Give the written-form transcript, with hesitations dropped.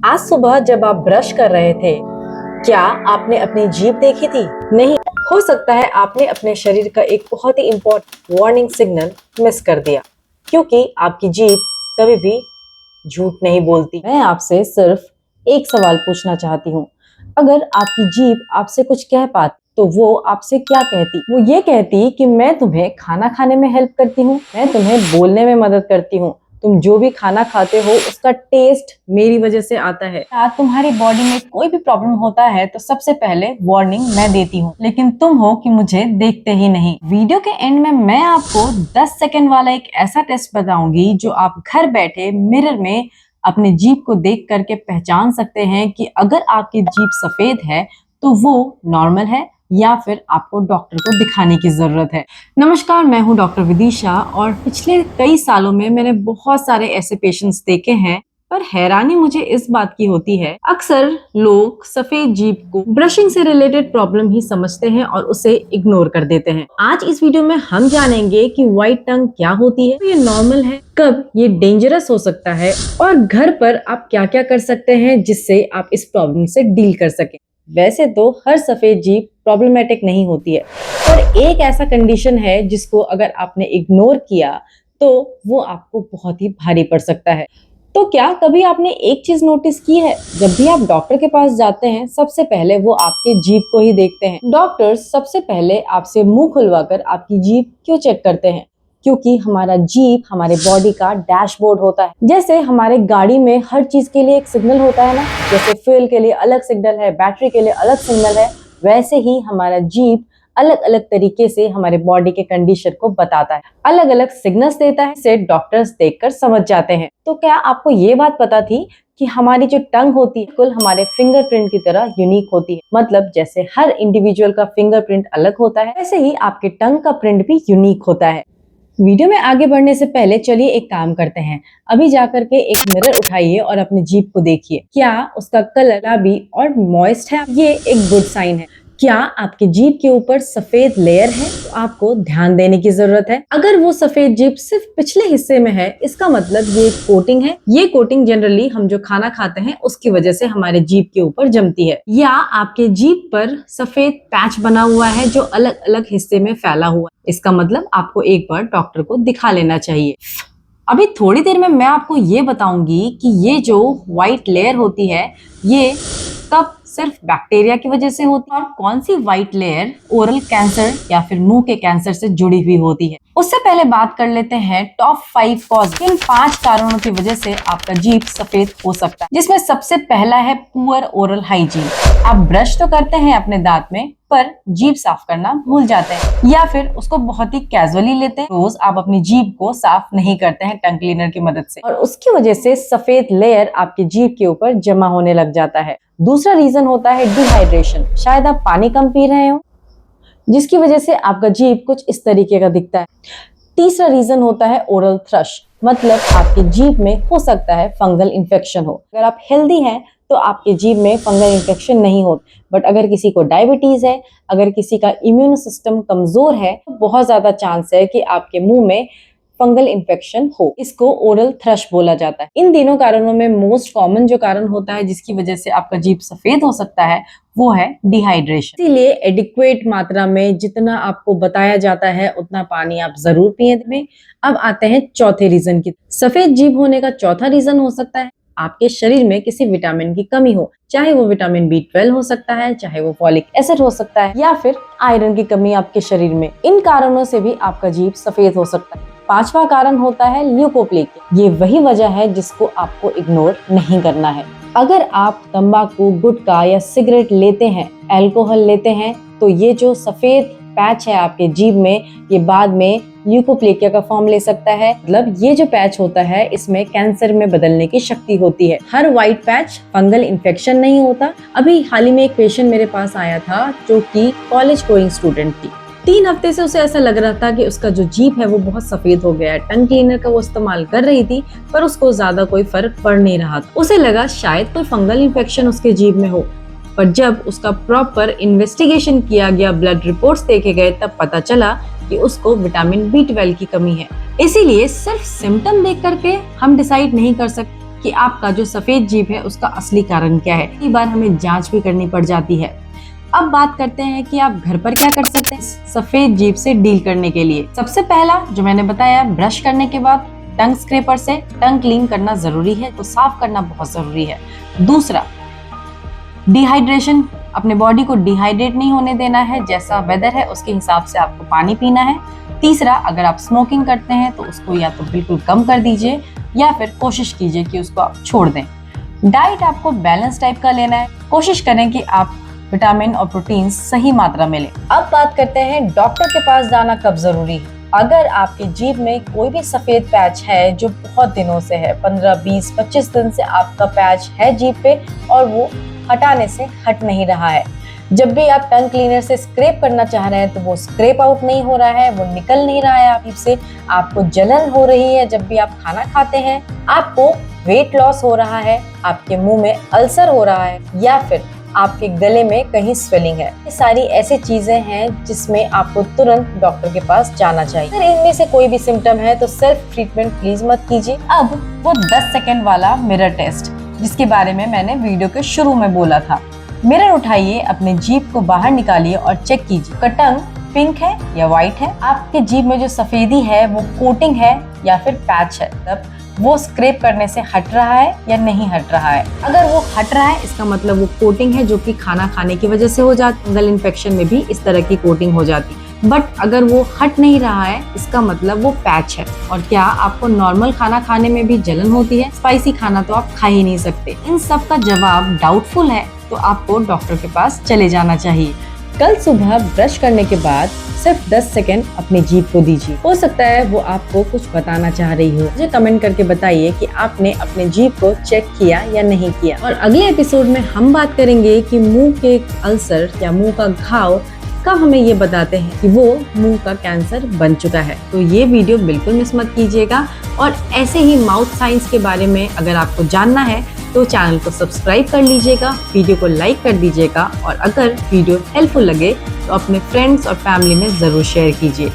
आज सुबह जब आप ब्रश कर रहे थे, क्या आपने अपनी जीभ देखी थी? नहीं, हो सकता है आपने अपने शरीर का एक बहुत ही इम्पोर्टेंट वार्निंग सिग्नल मिस कर दिया, क्योंकि आपकी जीभ कभी भी झूठ नहीं बोलती। मैं आपसे सिर्फ एक सवाल पूछना चाहती हूँ। अगर आपकी जीभ आपसे कुछ कह पाती तो वो आपसे क्या कहती? वो ये कहती कि मैं तुम्हें खाना खाने में हेल्प करती हूँ, मैं तुम्हें बोलने में मदद करती हूँ, तुम जो भी खाना खाते हो उसका टेस्ट मेरी वजह से आता है। या तुम्हारी बॉडी में कोई भी प्रॉब्लम होता है तो सबसे पहले वार्निंग मैं देती हूँ, लेकिन तुम हो कि मुझे देखते ही नहीं। वीडियो के एंड में मैं आपको 10 सेकंड वाला एक ऐसा टेस्ट बताऊंगी जो आप घर बैठे मिरर में अपने जीभ को देख करके पहचान सकते हैं कि अगर आपकी जीभ सफेद है तो वो नॉर्मल है या फिर आपको डॉक्टर को दिखाने की जरूरत है। नमस्कार, मैं हूं डॉक्टर विदिशा और पिछले कई सालों में मैंने बहुत सारे ऐसे पेशेंट्स देखे हैं, पर हैरानी मुझे इस बात की होती है, अक्सर लोग सफेद जीभ को ब्रशिंग से रिलेटेड प्रॉब्लम ही समझते हैं और उसे इग्नोर कर देते हैं। आज इस वीडियो में हम जानेंगे कि व्हाइट टंग क्या होती है, ये नॉर्मल है, कब ये डेंजरस हो सकता है और घर पर आप क्या क्या कर सकते हैं जिससे आप इस प्रॉब्लम से डील कर सकें। वैसे तो हर सफेद जीभ प्रॉब्लमेटिक नहीं होती है, पर एक ऐसा कंडीशन है जिसको अगर आपने इग्नोर किया तो वो आपको बहुत ही भारी पड़ सकता है। तो क्या कभी आपने एक चीज नोटिस की है, जब भी आप डॉक्टर के पास जाते हैं सबसे पहले वो आपके जीभ को ही देखते हैं। डॉक्टर्स सबसे पहले आपसे मुंह खुलवाकर आपकी जीभ क्यों चेक करते हैं? क्योंकि हमारा जीभ हमारे बॉडी का डैशबोर्ड होता है। जैसे हमारे गाड़ी में हर चीज के लिए एक सिग्नल होता है ना, जैसे फ्यूल के लिए अलग सिग्नल है, बैटरी के लिए अलग सिग्नल है, वैसे ही हमारा जीभ अलग अलग तरीके से हमारे बॉडी के कंडीशन को बताता है, अलग अलग सिग्नल्स देता है, इसे डॉक्टर्स देखकर समझ जाते हैं। तो क्या आपको ये बात पता थी कि हमारी जो टंग होती है बिल्कुल हमारे फिंगरप्रिंट की तरह यूनिक होती है? मतलब जैसे हर इंडिविजुअल का फिंगरप्रिंट अलग होता है, वैसे ही आपके टंग का प्रिंट भी यूनिक होता है। वीडियो में आगे बढ़ने से पहले चलिए एक काम करते हैं, अभी जाकर के एक मिरर उठाइए और अपनी जीभ को देखिए, क्या उसका कलर गुलाबी और मॉइस्ट है? ये एक गुड साइन है। क्या आपकी जीभ के ऊपर सफेद लेयर है? तो आपको ध्यान देने की जरूरत है। अगर वो सफेद जीभ सिर्फ पिछले हिस्से में है, इसका मतलब ये एक कोटिंग है। ये कोटिंग जनरली हम जो खाना खाते हैं उसकी वजह से हमारे जीभ के ऊपर जमती है। या आपके जीभ पर सफेद पैच बना हुआ है जो अलग अलग हिस्से में फैला हुआ है, इसका मतलब आपको एक बार डॉक्टर को दिखा लेना चाहिए। अभी थोड़ी देर में मैं आपको ये बताऊंगी कि ये जो व्हाइट लेयर होती है ये कब सिर्फ बैक्टीरिया की वजह से होती है और कौन सी व्हाइट लेयर ओरल कैंसर या फिर मुंह के कैंसर से जुड़ी हुई होती है। उससे पहले बात कर लेते हैं टॉप 5 कॉज, किन 5 कारणों की वजह से आपका जीभ सफेद हो सकता है, जिसमें सबसे पहला है पुअर ओरल हाइजीन। आप ब्रश तो करते हैं अपने दांत में, पर जीभ साफ करना भूल जाते हैं या फिर उसको बहुत ही कैजुअली लेते हैं। रोज आप अपनी जीभ को साफ नहीं करते हैं टंग क्लीनर की मदद से और उसकी वजह से सफेद लेयर आपकी जीभ के ऊपर जमा होने लग जाता है। दूसरा रीजन होता है डिहाइड्रेशन। शायद आप पानी कम पी रहे हो जिसकी वजह से आपका जीभ कुछ इस तरीके का दिखता है। तीसरा रीजन होता है ओरल थ्रश, मतलब आपकी जीभ में हो सकता है फंगल इन्फेक्शन हो। अगर आप हेल्दी हैं तो आपके जीभ में फंगल इन्फेक्शन नहीं हो, बट अगर किसी को डायबिटीज है, अगर किसी का इम्यून सिस्टम कमजोर है तो बहुत ज्यादा चांस है कि आपके मुंह में फंगल इन्फेक्शन हो। इसको ओरल थ्रश बोला जाता है। इन तीनों कारणों में मोस्ट कॉमन जो कारण होता है जिसकी वजह से आपका जीभ सफेद हो सकता है वो है डिहाइड्रेशन। इसीलिए एडिक्वेट मात्रा में जितना आपको बताया जाता है उतना पानी आप जरूर पिएं। अब आते हैं चौथे रीजन की। सफेद जीभ होने का चौथा रीजन हो सकता है आपके शरीर में किसी विटामिन की कमी हो, चाहे वो विटामिन B12 हो सकता है, चाहे वो फॉलिक एसिड हो सकता है, या फिर आयरन की कमी आपके शरीर में। इन कारणों से भी आपका जीभ सफेद हो सकता है। पांचवा कारण होता है ल्यूकोप्लेकिया। ये वही वजह है जिसको आपको इग्नोर नहीं करना है। अगर आप तंबाकू, गुटखा या सिगरेट लेते हैं, अल्कोहल लेते हैं, तो ये जो सफेद पैच है आपके जीभ में ये बाद में ल्यूकोप्लेकिया का फॉर्म ले सकता है। मतलब ये जो पैच होता है इसमें कैंसर में बदलने की शक्ति होती है। हर व्हाइट पैच फंगल इन्फेक्शन नहीं होता। अभी हाल ही में एक पेशेंट मेरे पास आया था जो कि कॉलेज गोइंग स्टूडेंट थी। 3 हफ्ते से उसे ऐसा लग रहा था कि उसका जो जीभ है वो बहुत सफेद हो गया है। टंग क्लीनर का वो इस्तेमाल कर रही थी पर उसको ज्यादा कोई फर्क पड़ नहीं रहा था। उसे लगा शायद कोई फंगल इन्फेक्शन उसके जीभ में हो, पर जब उसका प्रॉपर इन्वेस्टिगेशन किया गया, ब्लड रिपोर्ट्स देखे गए, तब पता चला कि उसको विटामिन B12 की कमी है। इसीलिए सिर्फ सिम्टम देख करके हम डिसाइड नहीं कर सकते कि आपका जो सफेद जीभ है उसका असली कारण क्या है। कई बार हमें जांच भी करनी पड़ जाती है। अब बात करते हैं कि आप घर पर क्या कर सकते हैं सफेद जीभ से डील करने के लिए। सबसे पहला जो मैंने बताया, ब्रश करने के बाद टंग स्क्रैपर से टंग क्लीन करना जरूरी है, तो साफ करना बहुत जरूरी है। दूसरा, डिहाइड्रेशन, अपने बॉडी को डिहाइड्रेट नहीं होने देना है, जैसा वेदर है उसके हिसाब से आपको पानी पीना है। तीसरा, अगर आप स्मोकिंग करते हैं तो उसको या तो बिल्कुल कम कर दीजिए या फिर कोशिश कीजिए कि उसको आप छोड़ दें। डाइट आपको बैलेंस टाइप का लेना है, कोशिश करें कि आप विटामिन और प्रोटीन सही मात्रा में लें। अब बात करते हैं डॉक्टर के पास जाना कब जरूरी है। अगर आपकी जीभ में कोई भी सफेद पैच है जो बहुत दिनों से है, 15, 20, 25 दिन से आपका पैच है जीभ पे और वो हटाने से हट नहीं रहा है, जब भी आप टंग क्लीनर से स्क्रैप करना चाह रहे हैं तो वो स्क्रैप आउट नहीं हो रहा है, वो निकल नहीं रहा है आप जीभ से, आपको जलन हो रही है जब भी आप खाना खाते हैं, आपको वेट लॉस हो रहा है, आपके मुंह में अल्सर हो रहा है या फिर आपके गले में कहीं स्वेलिंग है, ये सारी ऐसी चीजें हैं जिसमें आपको तुरंत डॉक्टर के पास जाना चाहिए। अगर इनमें से कोई भी सिम्टम है तो सेल्फ ट्रीटमेंट प्लीज मत कीजिए। अब वो 10 सेकेंड वाला मिरर टेस्ट जिसके बारे में मैंने वीडियो के शुरू में बोला था। मिरर उठाइए, अपने जीभ को बाहर निकालिए और चेक कीजिए का टंग पिंक है या व्हाइट है, आपके जीभ में जो सफेदी है वो कोटिंग है या फिर पैच है, तब वो स्क्रैप करने से हट रहा है या नहीं हट रहा है। अगर वो हट रहा है इसका मतलब वो कोटिंग है जो कि खाना खाने की वजह से हो जाती, फंगल इन्फेक्शन में भी इस तरह की कोटिंग हो जाती। बट अगर वो हट नहीं रहा है इसका मतलब वो पैच है। और क्या आपको नॉर्मल खाना खाने में भी जलन होती है? स्पाइसी खाना तो आप खा ही नहीं सकते। इन सब का जवाब डाउटफुल है तो आपको डॉक्टर के पास चले जाना चाहिए। कल सुबह ब्रश करने के बाद सिर्फ 10 सेकेंड अपनी जीभ को दीजिए। हो सकता है वो आपको कुछ बताना चाह रही हो। मुझे कमेंट करके बताइए कि आपने अपने जीभ को चेक किया या नहीं किया। और अगले एपिसोड में हम बात करेंगे कि मुंह के अल्सर या मुंह का घाव कब हमें ये बताते हैं कि वो मुंह का कैंसर बन चुका है। तो ये वीडियो बिल्कुल मिस मत कीजिएगा। और ऐसे ही माउथ साइंस के बारे में अगर आपको जानना है तो चैनल को सब्सक्राइब कर लीजिएगा, वीडियो को लाइक कर दीजिएगा और अगर वीडियो हेल्पफुल लगे तो अपने फ्रेंड्स और फैमिली में जरूर शेयर कीजिए।